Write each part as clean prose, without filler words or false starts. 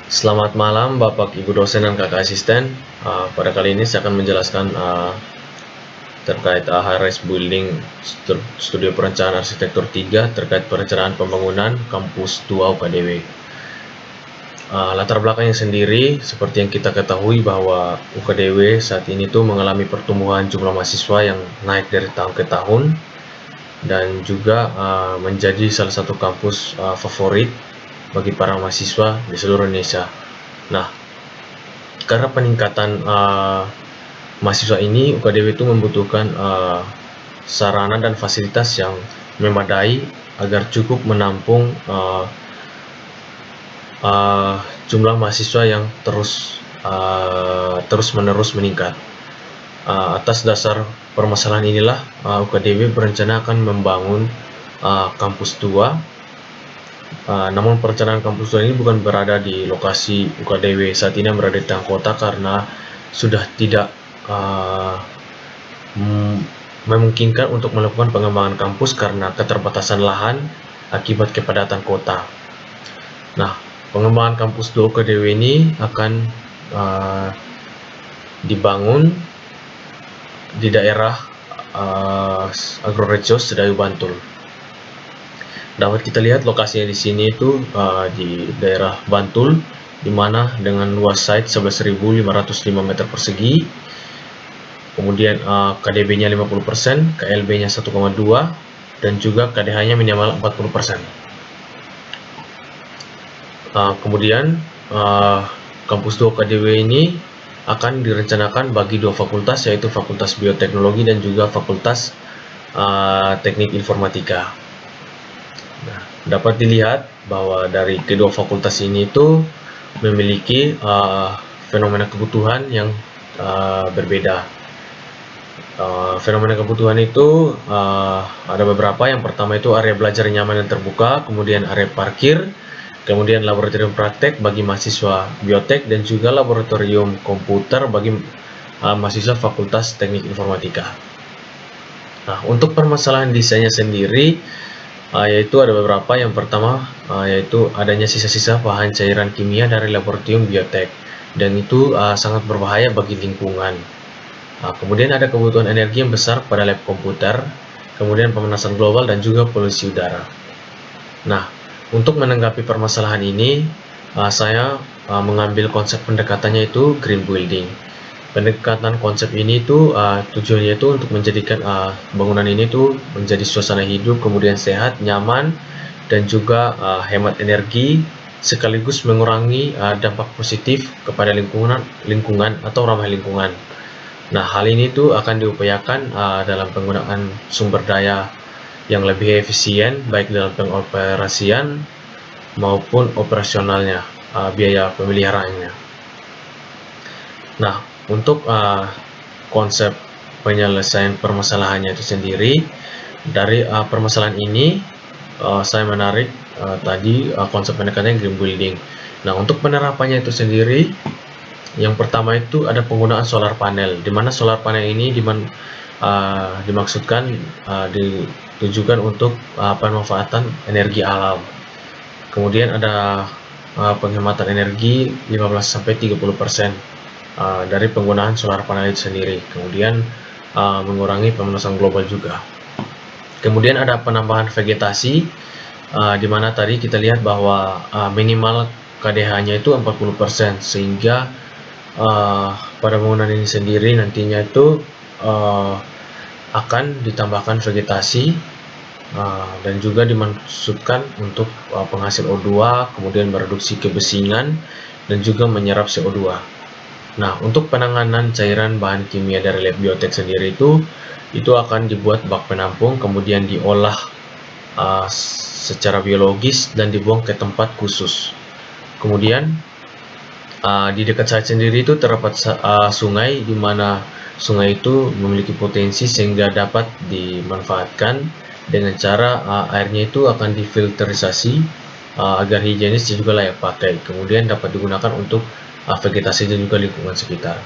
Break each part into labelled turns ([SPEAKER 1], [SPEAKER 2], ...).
[SPEAKER 1] Selamat malam Bapak Ibu dosen dan kakak asisten. Pada kali ini saya akan menjelaskan terkait HRS Building Studio Perencanaan Arsitektur 3 terkait perencanaan pembangunan kampus 2 UKDW. Latar belakangnya sendiri, seperti yang kita ketahui bahwa UKDW saat ini tuh mengalami pertumbuhan jumlah mahasiswa yang naik dari tahun ke tahun dan juga menjadi salah satu kampus favorit bagi para mahasiswa di seluruh Indonesia. Nah, karena peningkatan mahasiswa ini, UKDW itu membutuhkan sarana dan fasilitas yang memadai agar cukup menampung jumlah mahasiswa yang terus-menerus meningkat. Atas dasar permasalahan inilah, UKDW berencana akan membangun kampus 2. Namun perencanaan kampus 2 ini bukan berada di lokasi UKDW saat ini, yang berada di tengah kota karena sudah tidak memungkinkan untuk melakukan pengembangan kampus karena keterbatasan lahan akibat kepadatan kota. Nah, pengembangan kampus 2 UKDW ini akan dibangun di daerah Agrorejo Sedayu Bantul. Dapat kita lihat lokasinya di sini itu di daerah Bantul, di mana dengan luas site 11.505 meter persegi, kemudian KDB-nya 50%, KLB-nya 1,2, dan juga KDH-nya minimal 40%. Kemudian kampus 2 KDW ini akan direncanakan bagi dua fakultas, yaitu Fakultas Bioteknologi dan juga Fakultas Teknik Informatika. Nah, dapat dilihat bahwa dari kedua fakultas ini itu memiliki fenomena kebutuhan yang berbeda. Fenomena kebutuhan itu ada beberapa. Yang pertama itu area belajar nyaman dan terbuka, kemudian area parkir, kemudian laboratorium praktek bagi mahasiswa biotek, dan juga laboratorium komputer bagi mahasiswa Fakultas Teknik Informatika. Nah, untuk permasalahan desainnya sendiri, yaitu ada beberapa. Yang pertama yaitu adanya sisa-sisa bahan cairan kimia dari laboratorium biotek, dan itu sangat berbahaya bagi lingkungan. Kemudian ada kebutuhan energi yang besar pada lab komputer, kemudian pemanasan global dan juga polusi udara. Nah, untuk menanggapi permasalahan ini, saya mengambil konsep pendekatannya itu green building. Pendekatan konsep ini tuh tujuannya itu untuk menjadikan bangunan ini tuh menjadi suasana hidup, kemudian sehat, nyaman, dan juga hemat energi, sekaligus mengurangi dampak positif kepada lingkungan atau ramah lingkungan. Nah, hal ini tuh akan diupayakan dalam penggunaan sumber daya yang lebih efisien, baik dalam pengoperasian maupun operasionalnya, biaya pemeliharaannya. Nah, untuk konsep penyelesaian permasalahannya itu sendiri, dari permasalahan ini saya menarik tadi konsep pendekatannya green building. Nah, untuk penerapannya itu sendiri, yang pertama itu ada penggunaan solar panel, di mana solar panel ini dimaksudkan ditujukan untuk pemanfaatan energi alam. Kemudian ada penghematan energi 15-30% dari penggunaan solar panel itu sendiri. Kemudian mengurangi pemanasan global juga. Kemudian ada penambahan vegetasi, di mana tadi kita lihat bahwa minimal KDH-nya itu 40%, sehingga pada bangunan ini sendiri nantinya itu akan ditambahkan vegetasi dan juga dimaksudkan untuk penghasil O2, kemudian mereduksi kebisingan dan juga menyerap CO2. Nah, untuk penanganan cairan bahan kimia dari lab biotek sendiri itu akan dibuat bak penampung, kemudian diolah secara biologis dan dibuang ke tempat khusus. Kemudian di dekat site sendiri itu terdapat sungai, di mana sungai itu memiliki potensi sehingga dapat dimanfaatkan dengan cara airnya itu akan difilterisasi agar higienis dan juga layak pakai. Kemudian dapat digunakan untuk vegetasi dan juga lingkungan sekitar.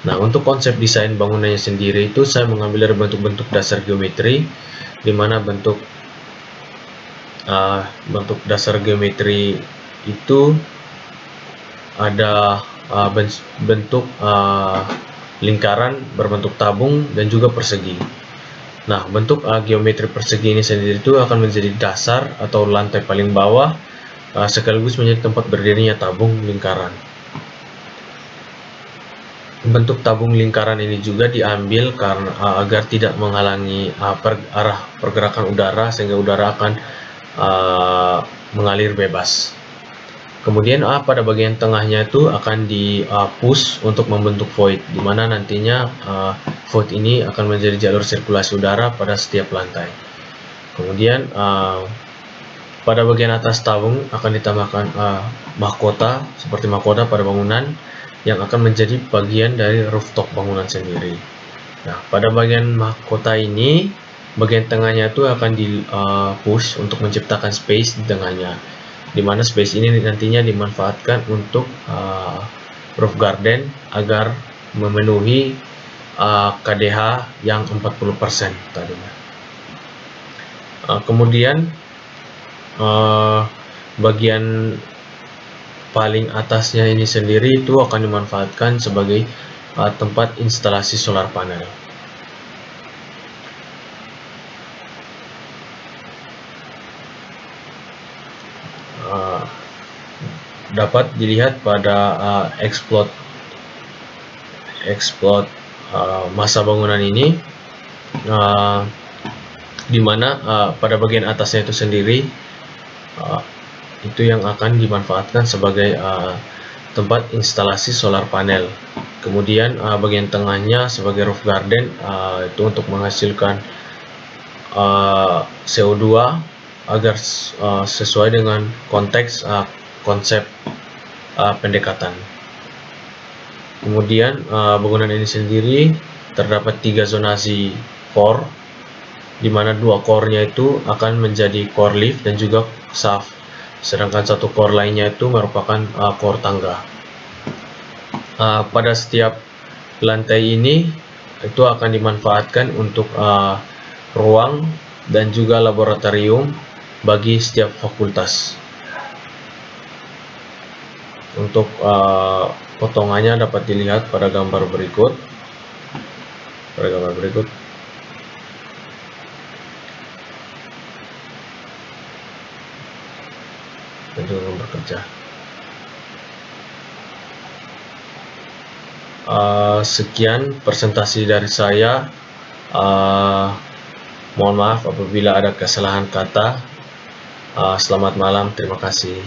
[SPEAKER 1] Nah, untuk konsep desain bangunannya sendiri itu saya mengambil dari bentuk-bentuk dasar geometri, di mana bentuk dasar geometri itu ada bentuk lingkaran berbentuk tabung dan juga persegi. Nah, bentuk geometri persegi ini sendiri itu akan menjadi dasar atau lantai paling bawah sekaligus menjadi tempat berdirinya tabung lingkaran. Bentuk tabung lingkaran ini juga diambil karena agar tidak menghalangi arah pergerakan udara, sehingga udara akan mengalir bebas. Kemudian pada bagian tengahnya itu akan di-push untuk membentuk void, di mana nantinya void ini akan menjadi jalur sirkulasi udara pada setiap lantai. Kemudian pada bagian atas tabung akan ditambahkan mahkota, seperti mahkota pada bangunan yang akan menjadi bagian dari rooftop bangunan sendiri. Nah, pada bagian mahkota ini, bagian tengahnya itu akan di-push untuk menciptakan space di tengahnya, di mana space ini nantinya dimanfaatkan untuk roof garden agar memenuhi KDH yang 40% tadinya. Kemudian bagian paling atasnya ini sendiri itu akan dimanfaatkan sebagai tempat instalasi solar panel. Dapat dilihat pada explode masa bangunan ini, di mana pada bagian atasnya itu sendiri itu yang akan dimanfaatkan sebagai tempat instalasi solar panel. Kemudian bagian tengahnya sebagai roof garden, itu untuk menghasilkan CO2 agar sesuai dengan konteks konsep pendekatan. Kemudian bangunan ini sendiri terdapat 3 zonasi core, di mana 2 core-nya itu akan menjadi core lift dan juga shaft, sedangkan 1 core lainnya itu merupakan core tangga. Pada setiap lantai ini itu akan dimanfaatkan untuk ruang dan juga laboratorium bagi setiap fakultas. Untuk potongannya dapat dilihat pada gambar berikut. Dan juga gambar kerja. Sekian presentasi dari saya. Mohon maaf apabila ada kesalahan kata. Selamat malam, terima kasih.